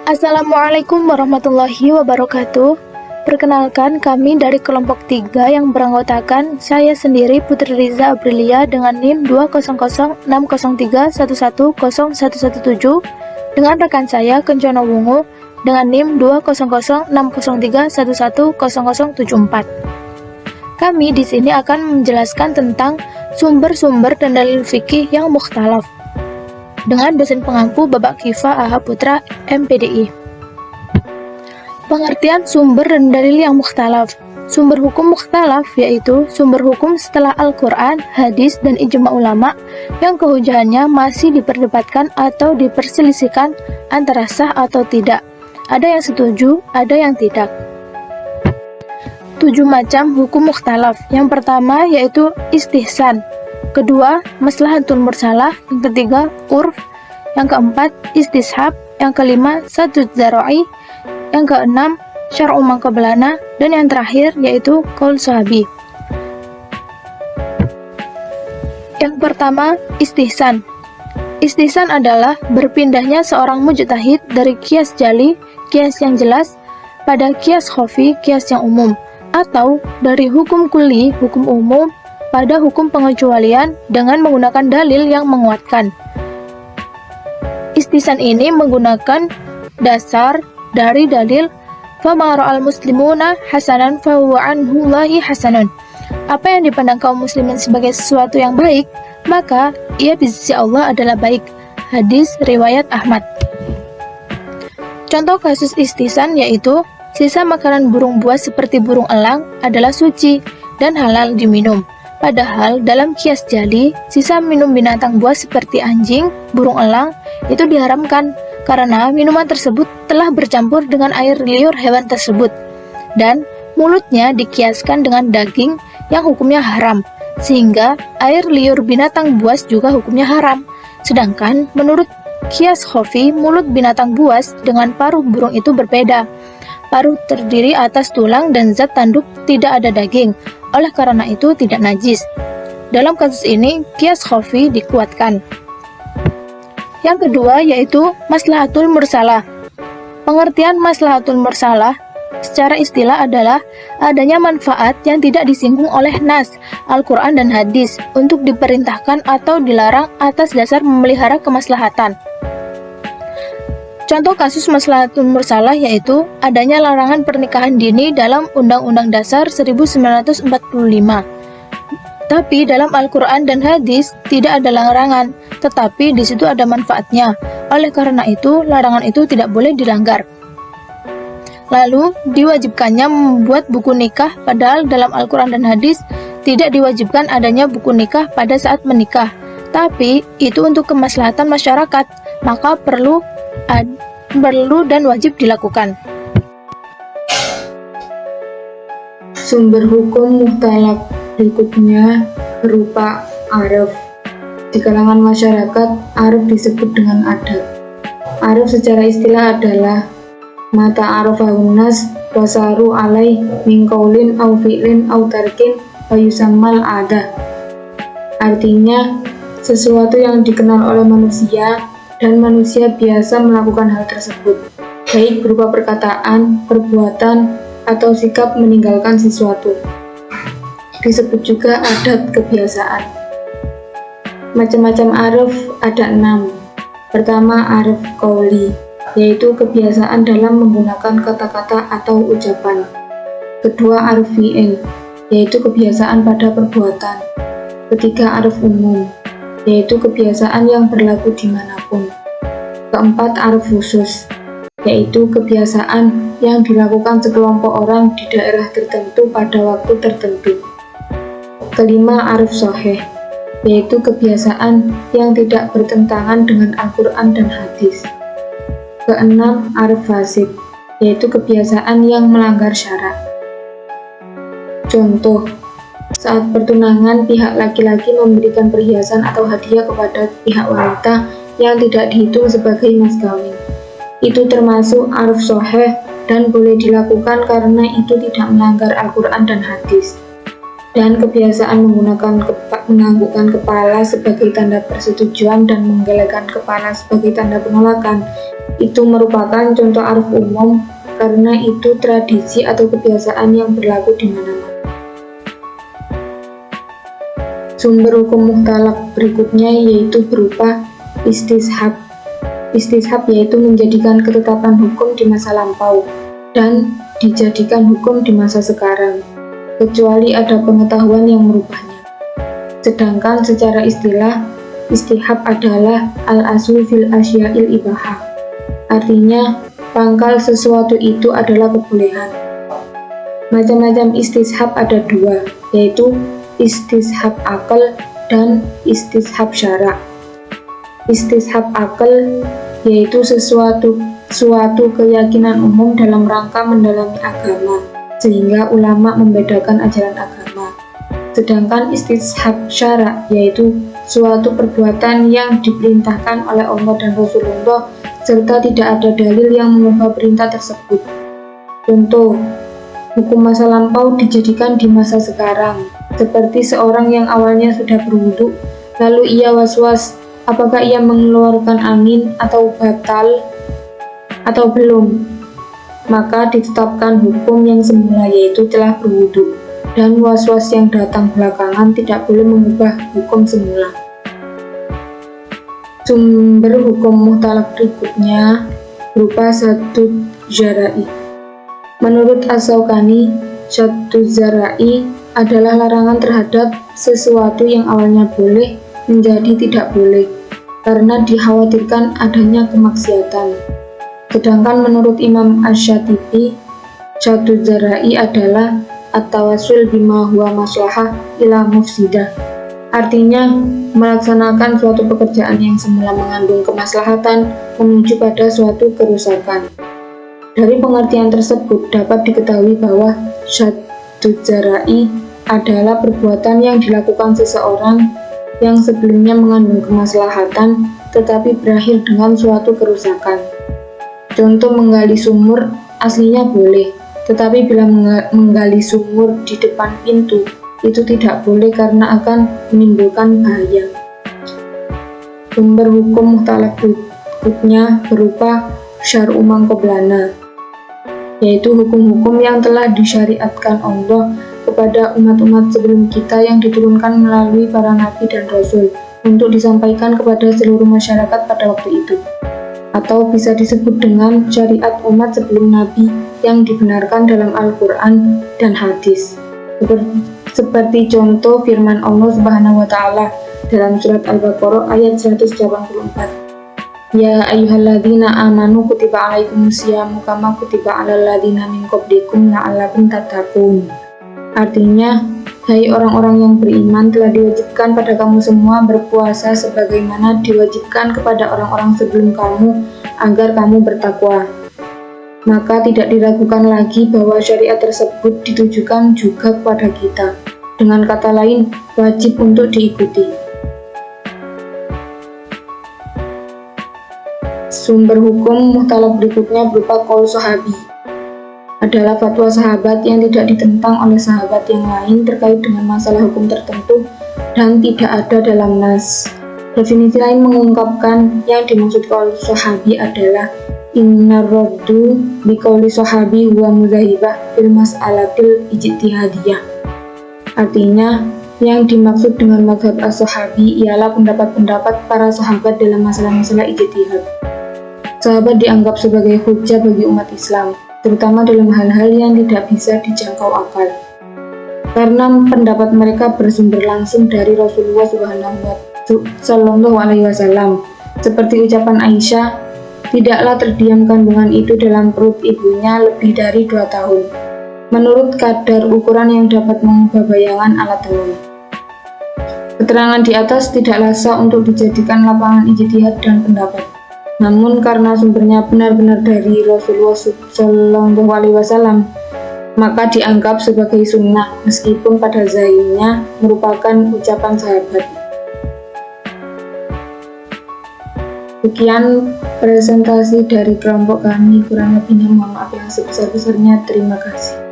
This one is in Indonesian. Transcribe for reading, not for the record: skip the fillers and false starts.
Assalamualaikum warahmatullahi wabarakatuh. Perkenalkan, kami dari kelompok 3 yang beranggotakan saya sendiri Putri Riza Aprilia dengan NIM 2006031101017 dengan rekan saya Kencono Wungu dengan NIM 2006031101074. Kami di sini akan menjelaskan tentang sumber-sumber dan dalil fikih yang mukhtalaf dengan dosen pengampu Bapak Kifa Aha Putra MPDI. Pengertian sumber dan dalil yang mukhtalaf. Sumber hukum mukhtalaf yaitu sumber hukum setelah Al-Quran, hadis, dan ijma ulama yang kehujahannya masih diperdebatkan atau diperselisihkan antara sah atau tidak. Ada yang setuju, ada yang tidak. 7 macam hukum mukhtalaf. Yang pertama yaitu istihsan. Kedua, maslahatul mursalah. Yang ketiga, urf. Yang keempat, istishab. Yang kelima, sadud dzara'i. Yang keenam, syar'u mangqablana. Dan yang terakhir yaitu qaul sahabi. Yang pertama, istihsan. Istihsan adalah berpindahnya seorang mujtahid dari qiyas jali, qiyas yang jelas, pada qiyas khafi, qiyas yang umum, atau dari hukum kulli, hukum umum, pada hukum pengecualian dengan menggunakan dalil yang menguatkan. Istihsan ini menggunakan dasar dari dalil فَمَا رَأَى الْمُسْلِمُونَ حَسَنًا فَهُوَ عَنْهُ اللَّهِ حَسَنٌ. Apa yang dipandang kaum muslimin sebagai sesuatu yang baik, maka ia di sisi Allah adalah baik. Hadis riwayat Ahmad. Contoh kasus istihsan yaitu sisa makanan burung buas seperti burung elang adalah suci dan halal diminum. Padahal dalam qiyas jali, sisa minum binatang buas seperti anjing, burung elang itu diharamkan karena minuman tersebut telah bercampur dengan air liur hewan tersebut dan mulutnya dikiaskan dengan daging yang hukumnya haram, sehingga air liur binatang buas juga hukumnya haram. Sedangkan menurut qiyas khafi, mulut binatang buas dengan paruh burung itu berbeda. Paruh terdiri atas tulang dan zat tanduk, tidak ada daging. Oleh karena itu tidak najis. Dalam kasus ini, qiyas khafi dikuatkan. Yang kedua yaitu maslahatul mursalah. Pengertian maslahatul mursalah secara istilah adalah adanya manfaat yang tidak disinggung oleh nas, Al-Quran dan hadis untuk diperintahkan atau dilarang atas dasar memelihara kemaslahatan. Contoh kasus maslahatul mursalah yaitu adanya larangan pernikahan dini dalam Undang-Undang Dasar 1945. Tapi dalam Al-Quran dan hadis tidak ada larangan, tetapi di situ ada manfaatnya. Oleh karena itu, larangan itu tidak boleh dilanggar. Lalu, diwajibkannya membuat buku nikah, padahal dalam Al-Quran dan hadis tidak diwajibkan adanya buku nikah pada saat menikah. Tapi itu untuk kemaslahatan masyarakat, maka perlu dan wajib dilakukan. Sumber hukum mukhtalaf berikutnya berupa araf. Di kalangan masyarakat, araf disebut dengan adat. Araf secara istilah adalah mata arafahun nas wasaru alaih min qaulin au fi'lin au tarkin wa yusammal adah. Artinya, sesuatu yang dikenal oleh manusia dan manusia biasa melakukan hal tersebut, baik berupa perkataan, perbuatan, atau sikap meninggalkan sesuatu. Disebut juga adat kebiasaan. Macam-macam araf ada 6. Pertama, araf qauli, yaitu kebiasaan dalam menggunakan kata-kata atau ucapan. Kedua, araf fi'il, yaitu kebiasaan pada perbuatan. Ketiga, araf umum, yaitu kebiasaan yang berlaku dimanapun. Keempat, araf khusus, yaitu kebiasaan yang dilakukan sekelompok orang di daerah tertentu pada waktu tertentu. Kelima, araf sahih, yaitu kebiasaan yang tidak bertentangan dengan Al-Quran dan hadis. Keenam, araf fasid, yaitu kebiasaan yang melanggar syarak. Contoh, saat pertunangan pihak laki-laki memberikan perhiasan atau hadiah kepada pihak wanita yang tidak dihitung sebagai mas kawin. Itu termasuk araf sahih dan boleh dilakukan karena itu tidak melanggar Al-Quran dan hadis. dan kebiasaan menganggukkan kepala sebagai tanda persetujuan dan menggelengkan kepala sebagai tanda penolakan itu merupakan contoh aruf umum karena itu tradisi atau kebiasaan yang berlaku di mana-mana. Sumber hukum muhtalaq berikutnya yaitu berupa istishab. Istishab yaitu menjadikan ketetapan hukum di masa lampau dan dijadikan hukum di masa sekarang, kecuali ada pengetahuan yang merubahnya. Sedangkan secara istilah, istihab adalah al-aslu fil asya'il ibahah. Artinya, pangkal sesuatu itu adalah kebolehan. Macam-macam istishab ada dua, yaitu istishab akal dan istishab syara'. Istishab akal yaitu suatu keyakinan umum dalam rangka mendalami agama, sehingga ulama membedakan ajaran agama. Sedangkan istishab syara' yaitu suatu perbuatan yang diperintahkan oleh Allah dan Rasulullah serta tidak ada dalil yang mengubah perintah tersebut. Contoh, hukum masa lampau dijadikan di masa sekarang, seperti seorang yang awalnya sudah berwudu, lalu ia was-was apakah ia mengeluarkan angin atau batal atau belum, maka ditetapkan hukum yang semula yaitu telah berwudu, dan was-was yang datang belakangan tidak boleh mengubah hukum semula. Sumber hukum muhtalaq berikutnya berupa satu zara'i. Menurut As-Syaukani, satu zara'i adalah larangan terhadap sesuatu yang awalnya boleh menjadi tidak boleh karena dikhawatirkan adanya kemaksiatan. Sedangkan menurut Imam Asy-Syatibi, satu zara'i adalah at-tawassul bima huwa maslahah ila mufsidah. Artinya, melaksanakan suatu pekerjaan yang semula mengandung kemaslahatan menuju pada suatu kerusakan. Dari pengertian tersebut dapat diketahui bahwa satu zara'i adalah perbuatan yang dilakukan seseorang yang sebelumnya mengandung kemaslahatan tetapi berakhir dengan suatu kerusakan. Contoh menggali sumur aslinya boleh, tetapi bila menggali sumur di depan pintu itu tidak boleh karena akan menimbulkan bahaya. Sumber hukum muhtalaq berikutnya berupa syar'u man qablana, yaitu hukum-hukum yang telah disyariatkan Allah kepada umat-umat sebelum kita yang diturunkan melalui para nabi dan rasul untuk disampaikan kepada seluruh masyarakat pada waktu itu, atau bisa disebut dengan syariat umat sebelum nabi yang dibenarkan dalam Al-Quran dan hadis, seperti contoh firman Allah Subhanahu wa Ta'ala dalam surat Al-Baqarah ayat 184. Ya ayyuhalladzina amanu kutiba alaikumusyamu kama kutiba alal ladzina min qablikum la'allakum tattaqun. Artinya, hai orang-orang yang beriman, telah diwajibkan pada kamu semua berpuasa sebagaimana diwajibkan kepada orang-orang sebelum kamu agar kamu bertakwa. Maka tidak diragukan lagi bahwa syariat tersebut ditujukan juga kepada kita. Dengan kata lain, wajib untuk diikuti. Sumber hukum muhtalaq berikutnya berupa qaul sahabi. Adalah fatwa sahabat yang tidak ditentang oleh sahabat yang lain terkait dengan masalah hukum tertentu dan tidak ada dalam nas. Definisi lain mengungkapkan yang dimaksud qaul sahabi adalah inna raddu biqauli sahabi huwa muzahibah fil mas'alatil ijtihadiyah. Artinya, yang dimaksud dengan mazhab as-sahabi ialah pendapat-pendapat para sahabat dalam masalah-masalah ijtihad. Sahabat dianggap sebagai hujjah bagi umat Islam, terutama dalam hal-hal yang tidak bisa dijangkau akal. Karena pendapat mereka bersumber langsung dari Rasulullah Shallallahu Alaihi Wasallam, seperti ucapan Aisyah, tidaklah terdiam kandungan itu dalam perut ibunya lebih dari 2 tahun, menurut kadar ukuran yang dapat mengubah bayangan alat tawar. Keterangan di atas tidaklah sah untuk dijadikan lapangan ijtihad dan pendapat. Namun karena sumbernya benar-benar dari Rasulullah Shallallahu Alaihi Wasallam, maka dianggap sebagai sunnah meskipun pada zahirnya merupakan ucapan sahabat. Sekian presentasi dari kelompok kami, kurang lebihnya mohon maaf yang sebesar-besarnya. Terima kasih.